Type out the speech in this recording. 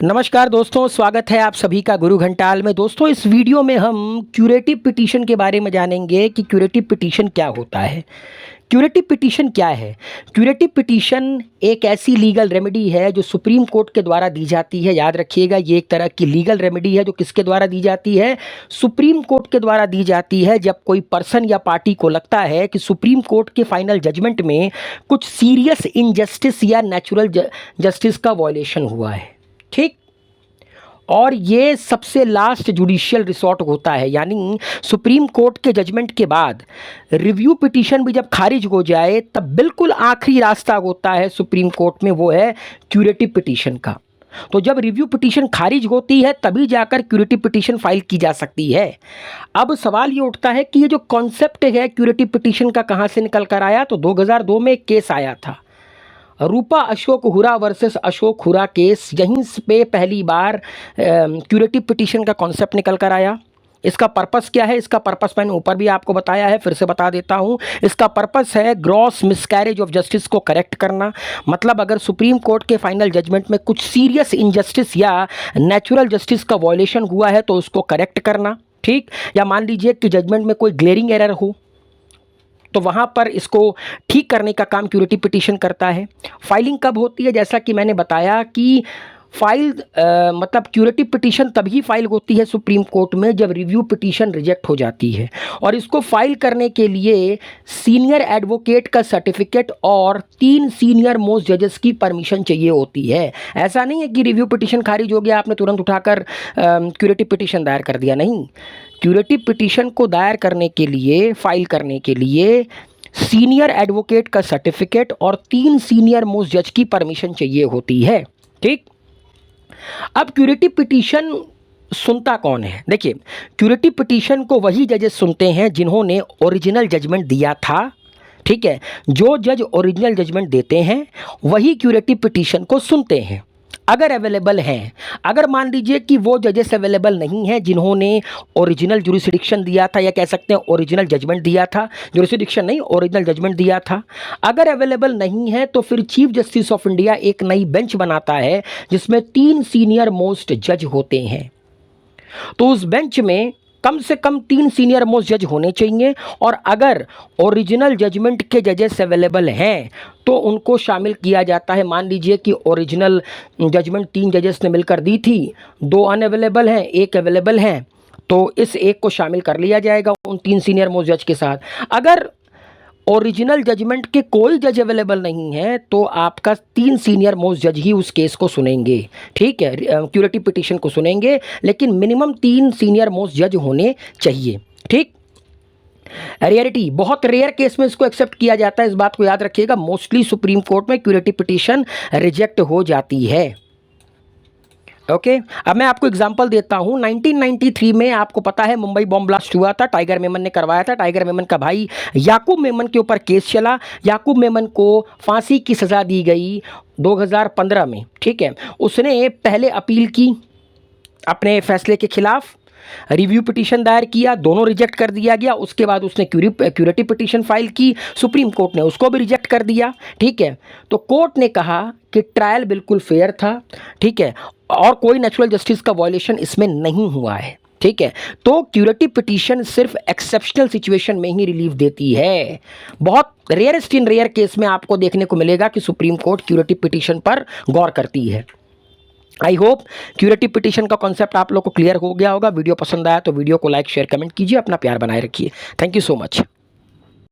नमस्कार दोस्तों, स्वागत है आप सभी का गुरु घंटाल में। दोस्तों, इस वीडियो में हम क्यूरेटिव पिटीशन के बारे में जानेंगे कि क्यूरेटिव पिटीशन क्या होता है। क्यूरेटिव पिटीशन क्या है? क्यूरेटिव पिटीशन एक ऐसी लीगल रेमेडी है जो सुप्रीम कोर्ट के द्वारा दी जाती है। याद रखिएगा, ये एक तरह की लीगल रेमेडी है जो किसके द्वारा दी जाती है? सुप्रीम कोर्ट के द्वारा दी जाती है। जब कोई पर्सन या पार्टी को लगता है कि सुप्रीम कोर्ट के फाइनल जजमेंट में कुछ सीरियस इनजस्टिस या नेचुरल जस्टिस का वॉयलेशन हुआ है, ठीक। और ये सबसे लास्ट जुडिशियल रिसॉर्ट होता है, यानी सुप्रीम कोर्ट के जजमेंट के बाद रिव्यू पिटीशन भी जब खारिज हो जाए तब बिल्कुल आखिरी रास्ता होता है सुप्रीम कोर्ट में, वो है क्यूरेटिव पिटीशन का। तो जब रिव्यू पिटीशन खारिज होती है तभी जाकर क्यूरेटिव पिटीशन फाइल की जा सकती है। अब सवाल ये उठता है कि ये जो कॉन्सेप्ट है क्यूरेटिव पिटीशन का कहाँ से निकल कर आया? तो 2002 में एक केस आया था, रूपा अशोक हुरा वर्सेस अशोक हुरा केस। यहीं पे पहली बार क्यूरेटिव पिटीशन का कॉन्सेप्ट निकल कर आया। इसका पर्पस क्या है? इसका पर्पस मैंने ऊपर भी आपको बताया है, फिर से बता देता हूँ। इसका पर्पस है ग्रॉस मिसकैरेज ऑफ जस्टिस को करेक्ट करना। मतलब अगर सुप्रीम कोर्ट के फाइनल जजमेंट में कुछ सीरियस इनजस्टिस या नेचुरल जस्टिस का वॉयलेशन हुआ है तो उसको करेक्ट करना, ठीक। या मान लीजिए कि जजमेंट में कोई ग्लेरिंग एरर हो तो वहाँ पर इसको ठीक करने का काम क्यूरेटिव पिटीशन करता है। फाइलिंग कब होती है? जैसा कि मैंने बताया कि मतलब क्यूरेटिव पिटीशन तभी फाइल होती है सुप्रीम कोर्ट में जब रिव्यू पिटीशन रिजेक्ट हो जाती है। और इसको फाइल करने के लिए सीनियर एडवोकेट का सर्टिफिकेट और 3 सीनियर मोस्ट जजेस की परमिशन चाहिए होती है। ऐसा नहीं है कि रिव्यू पिटीशन खारिज हो गया, आपने तुरंत उठाकर क्यूरेटिव पिटीशन दायर कर दिया, नहीं। क्यूरेटिव पिटीशन को दायर करने के लिए, फाइल करने के लिए सीनियर एडवोकेट का सर्टिफिकेट और 3 सीनियर मोस्ट जज की परमिशन चाहिए होती है, ठीक। अब क्यूरेटिव पिटीशन सुनता कौन है? देखिए, क्यूरेटिव पिटीशन को वही जजेस सुनते हैं जिन्होंने ओरिजिनल जजमेंट दिया था, ठीक है। जो जज ओरिजिनल जजमेंट देते हैं वही क्यूरेटिव पिटीशन को सुनते हैं, अगर अवेलेबल हैं। अगर मान लीजिए कि वो जजेस अवेलेबल नहीं हैं जिन्होंने ओरिजिनल जुरिसडिक्शन दिया था, या कह सकते हैं ओरिजिनल जजमेंट दिया था, जुरिसडिक्शन नहीं, ओरिजिनल जजमेंट दिया था, अगर अवेलेबल नहीं है तो फिर चीफ जस्टिस ऑफ इंडिया एक नई बेंच बनाता है जिसमें 3 सीनियर मोस्ट जज होते हैं। तो उस बेंच में कम से कम 3 सीनियर मोस्ट जज होने चाहिए, और अगर ओरिजिनल जजमेंट के जजेस अवेलेबल हैं तो उनको शामिल किया जाता है। मान लीजिए कि ओरिजिनल जजमेंट 3 जजेस ने मिलकर दी थी, 2 अनअवेलेबल हैं, 1 अवेलेबल हैं, तो इस एक को शामिल कर लिया जाएगा उन 3 सीनियर मोस्ट जज के साथ। अगर ओरिजिनल जजमेंट के कोई जज अवेलेबल नहीं है तो आपका 3 सीनियर मोस्ट जज ही उस केस को सुनेंगे, ठीक है, क्यूरेटिव पिटीशन को सुनेंगे, लेकिन मिनिमम 3 सीनियर मोस्ट जज होने चाहिए, ठीक। रेयरिटी, बहुत रेयर केस में इसको एक्सेप्ट किया जाता है, इस बात को याद रखिएगा। मोस्टली सुप्रीम कोर्ट में क्यूरेटिव पिटीशन रिजेक्ट हो जाती है, ओके। अब मैं आपको एग्जांपल देता हूं। 1993 में आपको पता है मुंबई बॉम्ब ब्लास्ट हुआ था, टाइगर मेमन ने करवाया था। टाइगर मेमन का भाई याकूब मेमन के ऊपर केस चला। याकूब मेमन को फांसी की सज़ा दी गई 2015 में, ठीक है। उसने पहले अपील की अपने फैसले के खिलाफ, रिव्यू पिटीशन दायर किया, दोनों रिजेक्ट कर दिया गया। उसके बाद उसने क्यूरेटिव पिटीशन फाइल की, सुप्रीम कोर्ट ने उसको भी रिजेक्ट कर दिया, ठीक है। तो कोर्ट ने कहा कि ट्रायल बिल्कुल फेयर था, ठीक है, और कोई नेचुरल जस्टिस का वॉयलेशन इसमें नहीं हुआ है, ठीक है। तो क्यूरेटिव पिटीशन सिर्फ एक्सेप्शनल सिचुएशन में ही रिलीफ देती है। बहुत रेयरेस्ट इन रेयर केस में आपको देखने को मिलेगा कि सुप्रीम कोर्ट क्यूरेटिव पिटीशन पर गौर करती है। आई होप क्यूरेटिव पिटीशन का कॉन्सेप्ट आप लोग को क्लियर हो गया होगा। वीडियो पसंद आया तो वीडियो को लाइक, शेयर, कमेंट कीजिए। अपना प्यार बनाए रखिए। Thank you so much.